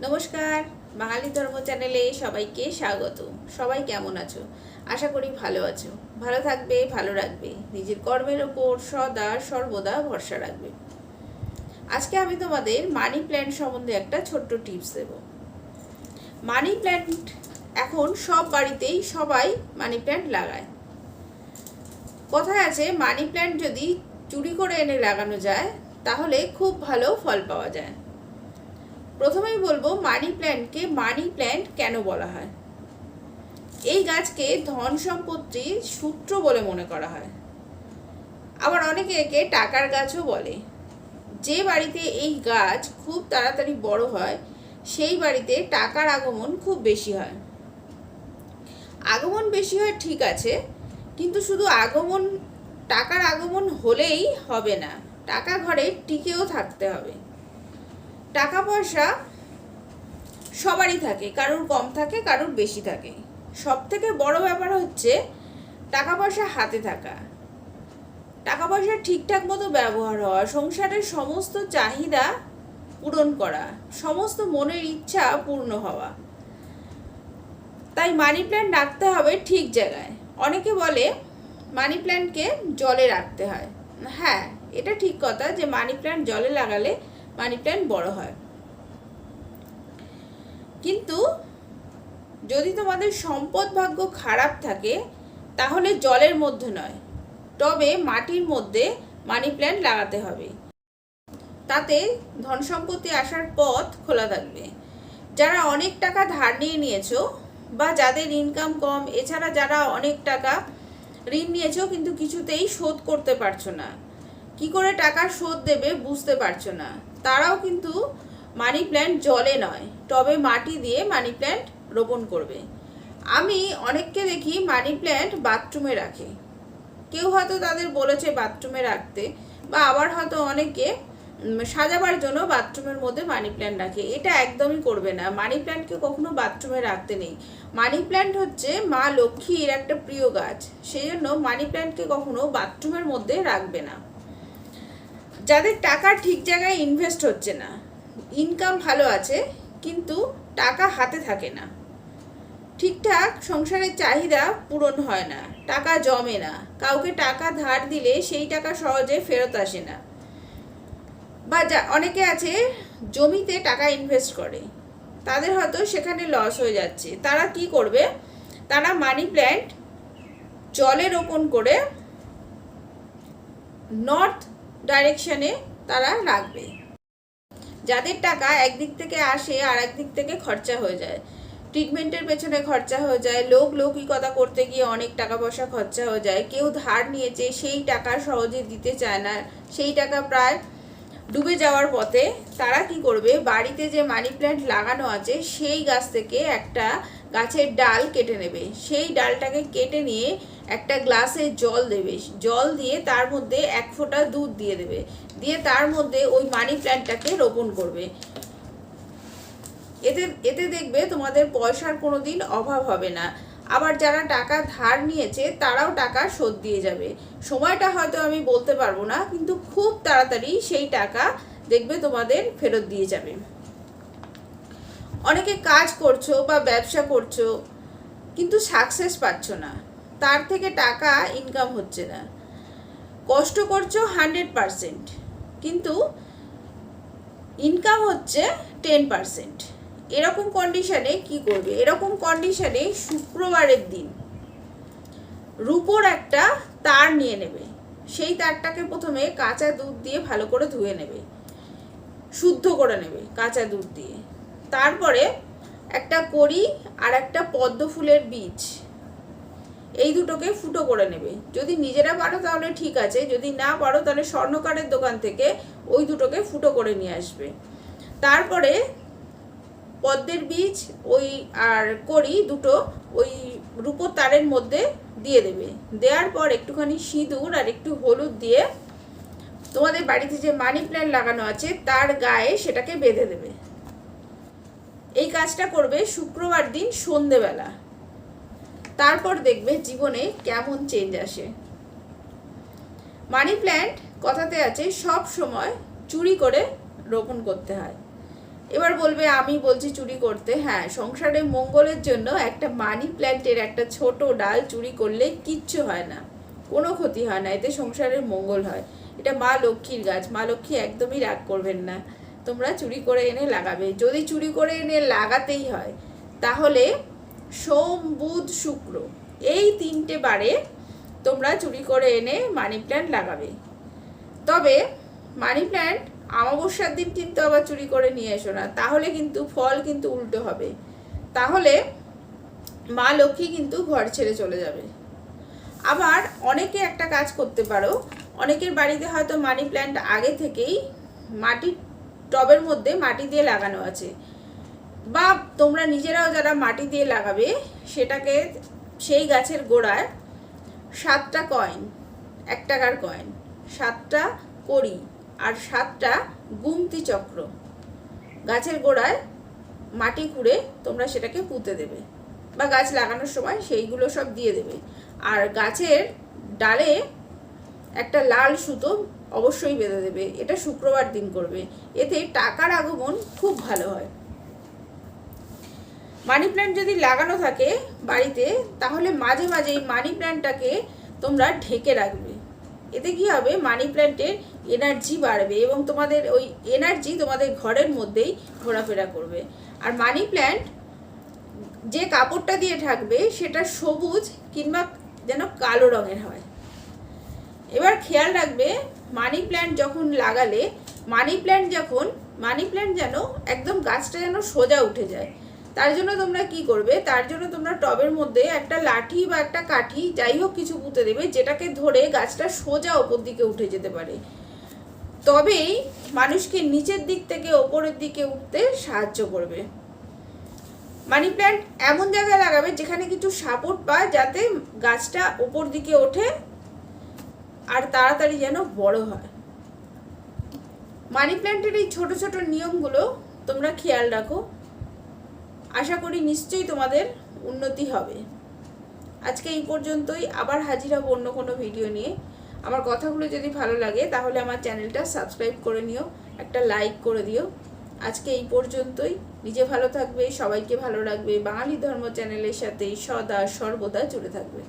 নমস্কার, বাঙালি ধর্ম চ্যানেলে সবাইকে স্বাগত। সবাই কেমন আছো? আশা করি ভালো আছো। ভালো থাকবে, ভালো রাখবে, নিজের কর্মের ওপর সদা সর্বদা ভরসা রাখবে। আজকে আমি তোমাদের মানি প্ল্যান্ট সম্বন্ধে একটা ছোট্ট টিপস দেব। মানি প্ল্যান্ট এখন সব বাড়িতেই সবাই মানি প্ল্যান্ট লাগায়। কথায় আছে, মানি প্ল্যান্ট যদি চুরি করে এনে লাগানো যায় তাহলে খুব ভালো ফল পাওয়া যায়। প্রথমেই বলবো মানি প্ল্যান্টকে মানি প্ল্যান্ট কেন বলা হয়। এই গাছকে ধন সম্পত্তির সূত্র বলে মনে করা হয়। আবার অনেকে একে টাকার গাছও বলে। যে বাড়িতে এই গাছ খুব তাড়াতাড়ি বড় হয় সেই বাড়িতে টাকার আগমন খুব বেশি হয়। আগমন বেশি হয় ঠিক আছে, কিন্তু শুধু টাকার আগমন হলেই হবে না, টাকা ঘরে টিকেও থাকতে হবে। টাকা পয়সা সবারই থাকে, কারোর কম থাকে, কারোর বেশি থাকে। সব থেকে বড় ব্যাপার হচ্ছে টাকা পয়সা হাতে থাকা, টাকা পয়সা ঠিকঠাক মতো ব্যবহার হওয়া, সংসারের সমস্ত চাহিদা পূরণ করা, সমস্ত মনের ইচ্ছা পূর্ণ হওয়া। তাই মানি প্ল্যান্ট রাখতে হবে ঠিক জায়গায়। অনেকে বলে মানি প্ল্যান্টকে জলে রাখতে হয়। হ্যাঁ, এটা ঠিক কথা যে মানি প্ল্যান্ট জলে লাগালে মানি প্ল্যান্ট বড় হয়। কিন্তু যদি তোমাদের সম্পদ ভাগ্য খারাপ থাকে তাহলে জলের মধ্যে নয়, তবে মাটির মধ্যে মানি প্ল্যান্ট লাগাতে হবে। তাতে ধন সম্পত্তি আসার পথ খোলা থাকবে। যারা অনেক টাকা ধার নিয়ে নিয়েছো বা যাদের ইনকাম কম, এছাড়া যারা অনেক টাকা ঋণ নিয়েছো কিন্তু কিছুতেই শোধ করতে পারছো না, কি করে টাকা শোধ দেবে বুঝতে পারছো না, তারাও কিন্তু মানি প্ল্যান্ট জলে নয় টবে মাটি দিয়ে মানি প্ল্যান্ট রোপণ করবে। আমি অনেককে দেখি মানি প্ল্যান্ট বাথরুমে রাখে। কেউ হয়তো তাদের বলেছে বাথরুমে রাখতে, বা আবার হয়তো অনেকে সাজাবার জন্য বাথরুমের মধ্যে মানি প্ল্যান্ট রাখে। এটা একদমই করবে না। মানি প্ল্যান্টকে কখনো বাথরুমে রাখতে নেই। মানি প্ল্যান্ট হচ্ছে মা লক্ষ্মীর একটা প্রিয় গাছ, সেই জন্য মানি প্ল্যান্টকে কখনো বাথরুমের মধ্যে রাখবে না। যাদের টাকা ঠিক জায়গায় ইনভেস্ট হচ্ছে না, ইনকাম ভালো আছে কিন্তু টাকা হাতে থাকে না, ঠিকঠাক সংসারের চাহিদা পূরণ হয় না, টাকা জমে না, কাউকে টাকা ধার দিলে সেই টাকা সহজে ফেরত আসে না, বা অনেকে আছে জমিতে টাকা ইনভেস্ট করে, তাদের হয়তো সেখানে লস হয়ে যাচ্ছে, তারা কি করবে? তারা মানি প্ল্যান্ট জলে রোপণ করে নর্থ ডাইরেকশনে তারা রাখবে। যাদের টাকা একদিক থেকে আসে আর একদিক থেকে খরচা হয়ে যায়, ট্রিটমেন্টের পেছনে খরচা হয়ে যায়, লৌকিকতা করতে গিয়ে অনেক টাকা পয়সা খরচা হয়ে যায়, কেউ ধার নিয়েছে সেই টাকা সহজে দিতে চায় না, সেই টাকা প্রায় ডুবে যাওয়ার পথে, তারা কি করবে? বাড়িতে যে মানি প্ল্যান্ট লাগানো আছে সেই গাছ থেকে একটা গাছের ডাল কেটে নেবে, সেই ডালটাকে কেটে নিয়ে একটা গ্লাসে জল দেবে, জল দিয়ে তার মধ্যে 1 ফোঁটা দুধ দিয়ে দেবে, দিয়ে তার মধ্যে ওই মানি প্ল্যান্টটাকে রোপণ করবে। এতে দেখবে তোমাদের পয়সার কোনো দিন অভাব হবে না। আবার যারা টাকা ধার নিয়েছে তারাও টাকা শোধ দিয়ে যাবে। সময়টা হয়তো আমি বলতে পারবো না, কিন্তু খুব তাড়াতাড়ি সেই টাকা দেখবে তোমাদের ফেরত দিয়ে যাবে। অনেকে কাজ করছো বা ব্যবসা করছো কিন্তু সাকসেস পাচ্ছ না, তার থেকে টাকা ইনকাম হচ্ছে না। কষ্ট করছো 100%, কিন্তু ইনকাম হচ্ছে 10%। এরকম কন্ডিশনে কি করবে? এরকম কন্ডিশনে শুক্রবারের দিন রূপোর একটা তার নিয়ে নেবে, সেই তারটাকে প্রথমে কাঁচা দুধ দিয়ে ভালো করে ধুয়ে নেবে, শুদ্ধ করে নেবে কাঁচা দুধ দিয়ে। তারপরে একটা কড়ি আর একটা পদ্ম ফুলের বীজ, এই দুটোকে ফুটো করে নেবে। যদি নিজেরা পারো তাহলে ঠিক আছে, যদি না পারো তাহলে স্বর্ণকারের দোকান থেকে ওই দুটোকে ফুটো করে নিয়ে আসবে। তারপরে পদ্মের বীজ ওই আর কড়ি দুটো ওই রূপোর তারের মধ্যে দিয়ে দেবে। দেওয়ার পর একটুখানি সিঁদুর আর একটু হলুদ দিয়ে তোমাদের বাড়িতে যে মানি প্ল্যান্ট লাগানো আছে তার গায়ে সেটাকে বেঁধে দেবে। এই কাজটা করবে শুক্রবার দিন সন্ধেবেলা। তারপর দেখবে জীবনে কেমন চেঞ্জ আসে। মানি প্ল্যান্ট কথাতে আছে সব সময় চুরি করে রোপণ করতে হয়। এবার বলবে আমি বলছি চুরি করতে। হ্যাঁ, সংসারে মঙ্গলের জন্য একটা মানি প্ল্যান্টের একটা ছোট ডাল চুরি করলে কিচ্ছু হয় না, কোনো ক্ষতি হয় না, এতে সংসারের মঙ্গল হয়। এটা মা লক্ষ্মীর গাছ, মা লক্ষ্মী একদমই রাগ করবেন না, তোমরা চুরি করে এনে লাগাবে। যদি চুরি করে এনে লাগাতেই হয় তাহলে সোম বুধ শুক্র এই 3টে বারে তোমরা চুরি করে এনে মানি প্ল্যান্ট লাগাবে। তবে মানি প্ল্যান্ট অমাবস্যার দিন কিন্তু আবার চুরি করে নিয়ে এসো না, তাহলে কিন্তু ফল কিন্তু উল্টো হবে, তাহলে মা লক্ষ্মী কিন্তু ঘর ছেড়ে চলে যাবে। আবার অনেকে একটা কাজ করতে পারো, অনেকের বাড়িতে হয়তো মানি প্ল্যান্ট আগে থেকেই মাটির টবের মধ্যে মাটি দিয়ে লাগানো আছে, বা তোমরা নিজেরাও যারা মাটি দিয়ে লাগাবে সেটাকে সেই গাছের গোড়ায় 7টা কয়েন, 1 টাকার কয়েন, 7টা কড়ি আর 7টা গুমতি চক্র গাছের গোড়ায় মাটি খুঁড়ে তোমরা সেটাকে পুঁতে দেবে, বা গাছ লাগানোর সময় সেইগুলো সব দিয়ে দেবে। আর গাছের ডালে একটা লাল সুতো অবশ্যই বেঁধে দেবে, এটা শুক্রবার দিন করবে, এতে টাকার আগমন খুব ভালো হয়। মানি প্ল্যান্ট যদি লাগানো থাকে বাড়িতে তাহলে মাঝে মাঝে এই মানি প্ল্যান্টটাকে তোমরা ঢেকে রাখবে, এতে কি হবে মানি প্ল্যান্টের এনার্জি বাড়বে এবং তোমাদের ওই এনার্জি তোমাদের ঘরের মধ্যেই ঘোরাফেরা করবে। আর মানি প্ল্যান্ট যে কাপড়টা দিয়ে ঢাকবে সেটা সবুজ কিংবা যেন কালো রঙের হয়। এবার খেয়াল রাখবে মানি প্ল্যান্ট যখন লাগালে মানি প্ল্যান্ট যেন একদম গাছটা যেন সোজা উঠে যায়, তার জন্য তোমরা কি করবে, তার জন্য তোমরা টবের মধ্যে একটা লাঠি বা একটা কাঠি যাই হোক কিছু পুঁতে দেবে, যেটাকে ধরে গাছটা সোজা ওপর দিকে উঠে যেতে পারে, তবেই মানুষকে নিচের দিক থেকে ওপরের দিকে উঠতে সাহায্য করবে। মানি প্ল্যান্ট এমন জায়গায় লাগাবে যেখানে কিছু সাপোর্ট পায়, যাতে গাছটা ওপর দিকে ওঠে আর তাড়াতাড়ি যেন বড় হয়। মানি প্ল্যান্টের এই ছোট ছোট নিয়মগুলো তোমরা খেয়াল রাখো, আশা করি নিশ্চয়ই তোমাদের উন্নতি হবে। আজকে এই পর্যন্তই, আবার হাজির হব অন্য কোনো ভিডিও নিয়ে। আমার কথাগুলো যদি ভালো লাগে তাহলে আমার চ্যানেলটা সাবস্ক্রাইব করে নিও, একটা লাইক করে দিও। আজকে এই পর্যন্তই, নিজে ভালো থাকবে, সবাইকে ভালো রাখবে, বাঙালি ধর্ম চ্যানেলের সাথে সদা সর্বদা জুড়ে থাকবে।